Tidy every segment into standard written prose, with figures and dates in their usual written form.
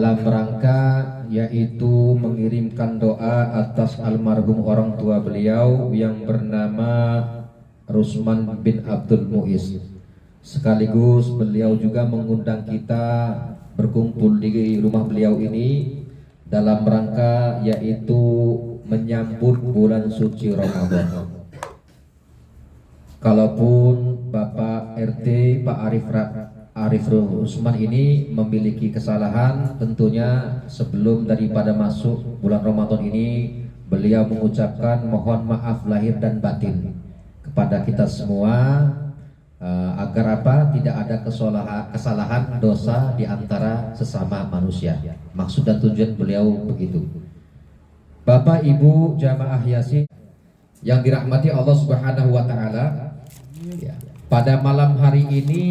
dalam rangka yaitu mengirimkan doa atas almarhum orang tua beliau yang bernama Rusman bin Abdul Muiz. Sekaligus beliau juga mengundang kita berkumpul di rumah beliau ini dalam rangka yaitu menyambut bulan suci Ramadan. Kalaupun Bapak RT Pak Arif Rusman ini memiliki kesalahan, tentunya sebelum daripada masuk bulan Ramadan ini beliau mengucapkan mohon maaf lahir dan batin kepada kita semua, agar tidak ada kesalahan dosa di antara sesama manusia. Maksud dan tujuan beliau begitu. Bapak Ibu jamaah Yasin yang dirahmati Allah Subhanahu wa taala, pada malam hari ini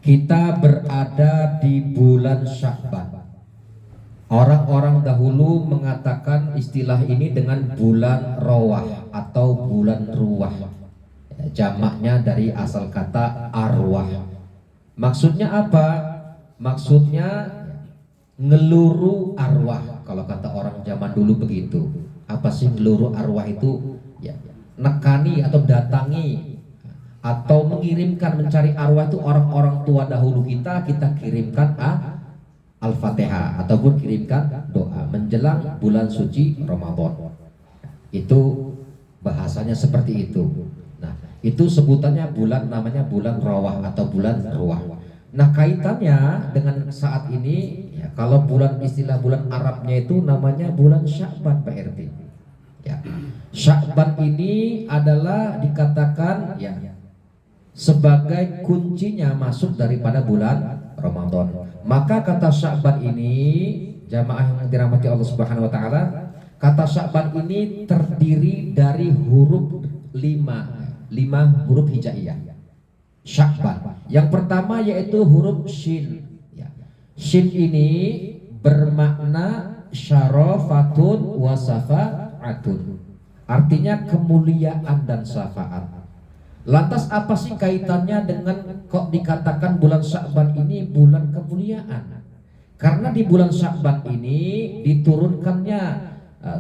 kita berada di bulan Sya'ban. Orang-orang dahulu mengatakan istilah ini dengan bulan Rawah atau bulan Ruwah. Jamaknya dari asal kata arwah. Maksudnya apa? Maksudnya ngeluru arwah. Kalau kata orang zaman dulu begitu. Apa sih ngeluru arwah itu? Ya, nekani atau datangi atau mengirimkan, mencari arwah itu orang-orang tua dahulu kita kirimkan Al-Fatihah ataupun kirimkan doa menjelang bulan suci Ramadan. Itu bahasanya seperti itu. Nah, itu sebutannya bulan, namanya bulan Rawah atau bulan Ruwah. Nah, kaitannya dengan saat ini ya, kalau istilah bulan Arabnya itu namanya bulan Sya'ban, Pak RT. Ya. Sya'ban ini adalah dikatakan ya sebagai kuncinya masuk daripada bulan Ramadan. Maka kata Sya'ban ini, jamaah yang dirahmati Allah Subhanahu wa taala, kata Sya'ban ini terdiri dari huruf 5 huruf hijaiyah. Sya'ban. Yang pertama yaitu huruf shin. Ya. Shin ini bermakna syarafatun wa safa'atun. Artinya kemuliaan dan syafaat. Lantas apa sih kaitannya dengan kok dikatakan bulan Sya'ban ini bulan kemuliaan? Karena di bulan Sya'ban ini diturunkannya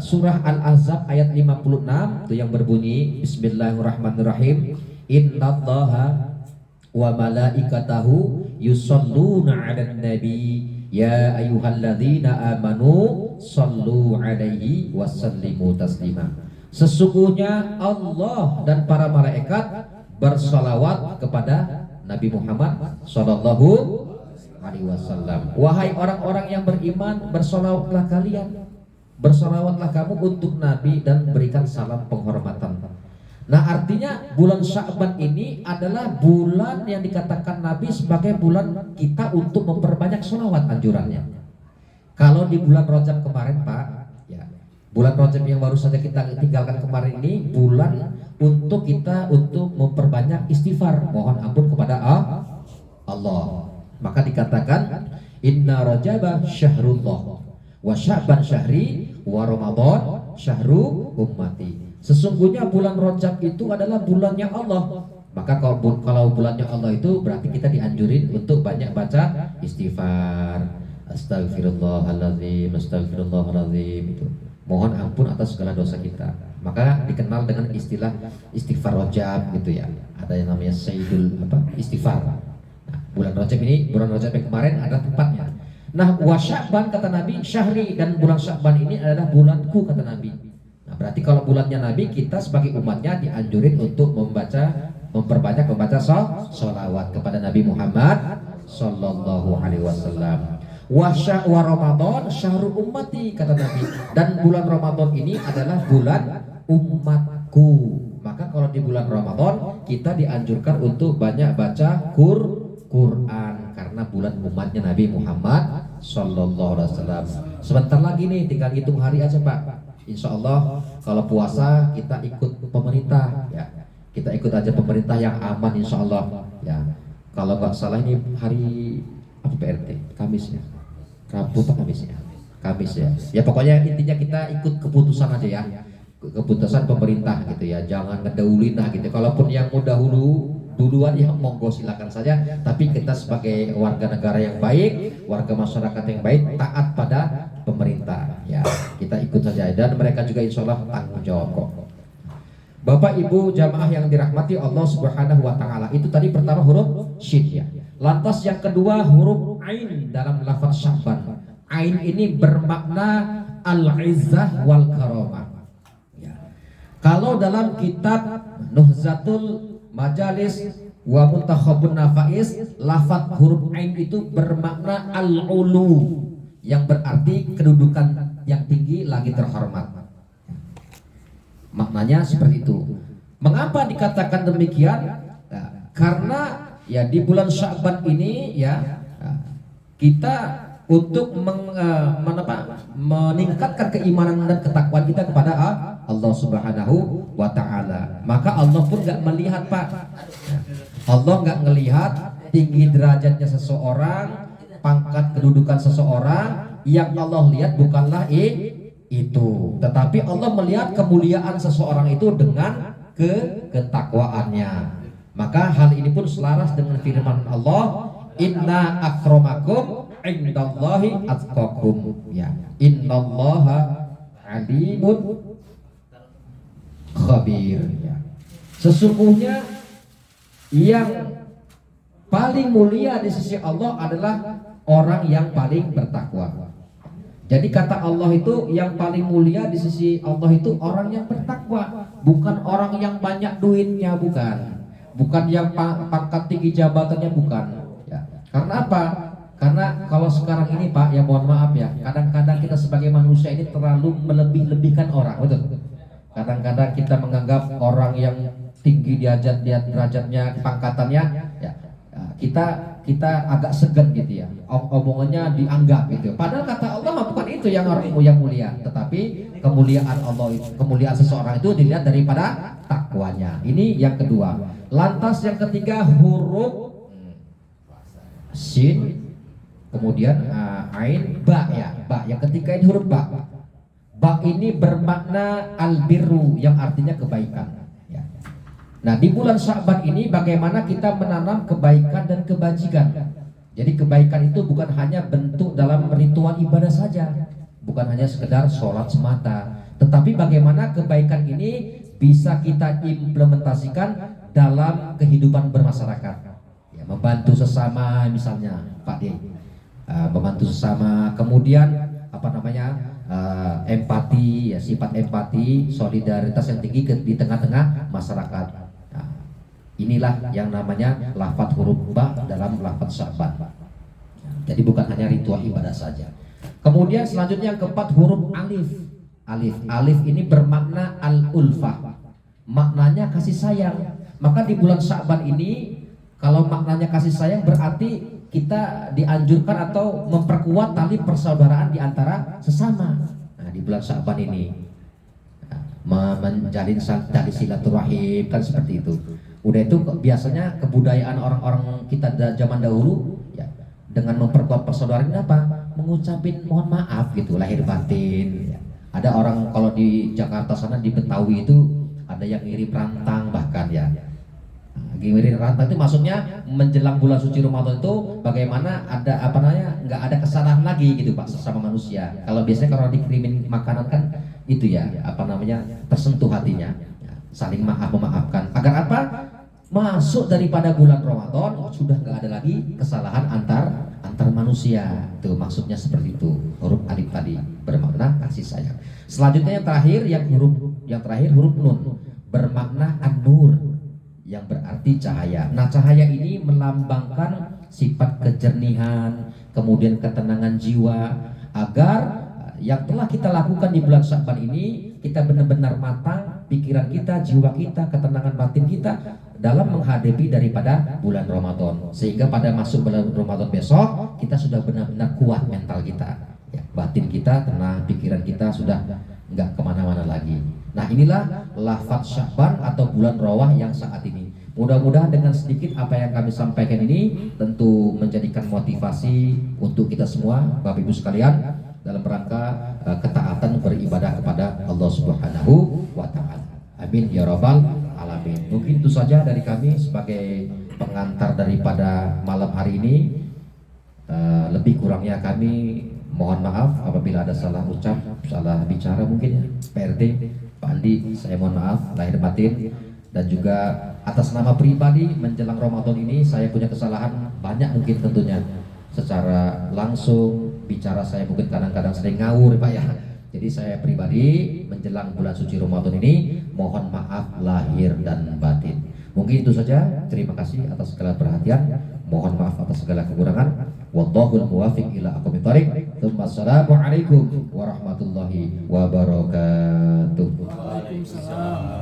surah Al-Ahzab ayat 56 itu yang berbunyi Bismillahirrahmanirrahim. Innallaha wa malaikatahu yusholluna 'alan nabi ya ayyuhalladzina amanu shallu 'alaihi wasallimu taslima. Sesungguhnya Allah dan para malaikat bersalawat kepada Nabi Muhammad Sallallahu Alaihi Wasallam. Wahai orang-orang yang beriman, bersalawatlah kalian, bersalawatlah kamu untuk Nabi dan berikan salam penghormatan. Nah, artinya bulan Sya'ban ini adalah bulan yang dikatakan Nabi sebagai bulan kita untuk memperbanyak salawat anjurannya. Kalau di bulan Rajab kemarin, Pak, ya, bulan Rajab yang baru saja kita tinggalkan kemarin ini bulan untuk kita untuk memperbanyak istighfar, mohon ampun kepada Allah. Maka dikatakan inna rajaba syahrullah wa sya'ban syahri wa ramadan syahru ummati. Sesungguhnya bulan Rajab itu adalah bulannya Allah. Maka kalau bulannya Allah itu berarti kita dianjurin untuk banyak baca istighfar. Astagfirullahaladzim, astagfirullahaladzim itu. Mohon ampun atas segala dosa kita. Maka dikenal dengan istilah istighfar Rajab gitu ya. Ada yang namanya Sayyidul istighfar. Nah, bulan Rajab ini, bulan Rajab yang kemarin ada tempatnya. Nah, wa Sya'ban kata Nabi, syahri, dan bulan Sya'ban ini adalah bulanku kata Nabi. Nah, berarti kalau bulannya Nabi, kita sebagai umatnya dianjurin untuk memperbanyak membaca sholawat kepada Nabi Muhammad Sallallahu Alaihi Wasallam. Wa Ramadan syahrul ummati kata Nabi, dan bulan Ramadan ini adalah bulan umatku. Maka kalau di bulan Ramadan kita dianjurkan untuk banyak baca Quran karena bulan umatnya Nabi Muhammad Sallallahu Alaihi Wasallam. Sebentar lagi nih, tinggal hitung hari aja Pak. Insya Allah kalau puasa kita ikut pemerintah ya, kita ikut aja pemerintah yang aman insya Allah ya. Kalau nggak salah ini hari apa PRT? Kamis ya, Rabu atau Kamis ya? Kamis ya. Ya pokoknya intinya kita ikut keputusan aja ya, keputusan pemerintah gitu ya. Jangan ngedahulin lah gitu. Kalaupun yang mau dahulu duluan ya monggo silakan saja. Tapi kita sebagai warga negara yang baik, warga masyarakat yang baik, taat pada pemerintah. Ya, kita ikut saja dan mereka juga insya Allah tanggung jawab kok. Bapak Ibu jamaah yang dirahmati Allah Subhanahu wa taala. Itu tadi pertama huruf shin ya. Lantas yang kedua huruf ain dalam lafaz Sya'ban. Ain ini bermakna al-izzah wal karamah. Ya. Kalau dalam kitab Nuhzatul Majalis wa Muntakhabun Nafais, lafaz huruf ain itu bermakna al-ulu, yang berarti kedudukan yang tinggi lagi terhormat. Maknanya seperti itu. Mengapa dikatakan demikian? Nah, karena ya di bulan Sya'ban ini ya kita untuk meningkatkan keimanan dan ketakwaan kita kepada Allah Subhanahu wa taala. Maka Allah pun nggak melihat, Pak. Allah nggak melihat tinggi derajatnya seseorang, pangkat kedudukan seseorang. Yang Allah lihat bukanlah itu, tetapi Allah melihat kemuliaan seseorang itu dengan ketakwaannya. Maka hal ini pun selaras dengan firman Allah, inna akramakum indallahi atqakum. Ya, innallaha alimun khabir. Ya. Sesungguhnya yang paling mulia di sisi Allah adalah orang yang paling bertakwa. Jadi kata Allah itu yang paling mulia di sisi Allah itu orang yang bertakwa, bukan orang yang banyak duitnya, bukan yang pangkat tinggi jabatannya, bukan. Ya. Karena apa? Karena kalau sekarang ini Pak, ya mohon maaf ya, kadang-kadang kita sebagai manusia ini terlalu melebih-lebihkan orang, betul. Kadang-kadang kita menganggap orang yang tinggi derajatnya, pangkatannya, ya, kita agak segan gitu ya, omongannya dianggap gitu. Padahal kata Allah bukan itu yang orang yang mulia, tetapi kemuliaan Allah, kemuliaan seseorang itu dilihat daripada takwanya. Ini yang kedua. Lantas yang ketiga huruf sin, kemudian ain, ba ya, ba. Yang ketiga ini huruf ba. Ba ini bermakna albirru, yang artinya kebaikan. Ya. Nah di bulan Sya'ban ini bagaimana kita menanam kebaikan dan kebajikan. Jadi kebaikan itu bukan hanya bentuk dalam ritual ibadah saja, bukan hanya sekedar sholat semata, tetapi bagaimana kebaikan ini bisa kita implementasikan dalam kehidupan bermasyarakat. Ya, membantu sesama misalnya Pak D, membantu sesama, kemudian empati, ya, sifat empati, solidaritas yang tinggi di tengah-tengah masyarakat. Nah, inilah yang namanya lafaz huruf ba dalam lafaz Sya'ban. Jadi bukan hanya ritual ibadah saja. Kemudian selanjutnya yang keempat huruf alif. Alif ini bermakna al-ulfah, maknanya kasih sayang. Maka di bulan Sya'ban ini kalau maknanya kasih sayang berarti kita dianjurkan atau memperkuat tali persaudaraan di antara sesama. Nah, di bulan Sya'ban ini menjalin tali silaturahim, kan seperti itu. Udah itu biasanya kebudayaan orang-orang kita zaman dahulu ya, dengan memperkuat persaudaraan apa? Mengucapin mohon maaf gitu, lahir batin. Ya. Ada orang kalau di Jakarta sana, di Betawi itu ada yang ngirim rantang bahkan ya. Ngirim rantang itu maksudnya menjelang bulan suci Ramadan itu bagaimana ada nggak ada kesalahan lagi gitu Pak sesama manusia. Kalau biasanya kalau dikirimin makanan kan itu ya tersentuh hatinya, ya, saling memaafkan. Agar apa? Masuk daripada bulan Ramadan sudah nggak ada lagi kesalahan antar manusia. Itu maksudnya seperti itu. Huruf alif tadi bermakna kasih sayang. Selanjutnya yang terakhir huruf nun bermakna an-nur, yang berarti cahaya. Nah cahaya ini melambangkan sifat kejernihan, kemudian ketenangan jiwa, agar yang telah kita lakukan di bulan Sya'ban ini kita benar-benar matang, pikiran kita, jiwa kita, ketenangan batin kita dalam menghadapi daripada bulan Ramadan, sehingga pada masuk bulan Ramadan besok kita sudah benar-benar kuat mental kita, ya, batin kita tenang, pikiran kita sudah nggak kemana-mana lagi. Nah inilah lafaz Sya'ban atau bulan Rawah yang saat ini. Mudah-mudahan dengan sedikit apa yang kami sampaikan ini tentu menjadikan motivasi untuk kita semua Bapak Ibu sekalian dalam rangka ketaatan beribadah kepada Allah Subhanahu wa taala. Amin ya rabbal alamin. Amin. Mungkin itu saja dari kami sebagai pengantar daripada malam hari ini. Lebih kurangnya kami mohon maaf apabila ada salah ucap, salah bicara mungkin ya. PRT, Pak Andi, saya mohon maaf lahir batin. Dan juga atas nama pribadi menjelang Ramadan ini saya punya kesalahan banyak mungkin tentunya. Secara langsung bicara saya mungkin kadang-kadang sering ngawur Pak ya. Jadi saya pribadi menjelang bulan suci Ramadan ini mohon maaf lahir dan batin. Mungkin itu saja. Terima kasih atas segala perhatian. Mohon maaf atas segala kekurangan. Wallahul muwaffiq ila aqwamit thoriq. Assalamualaikum warahmatullahi wabarakatuh. Waalaikumsalam.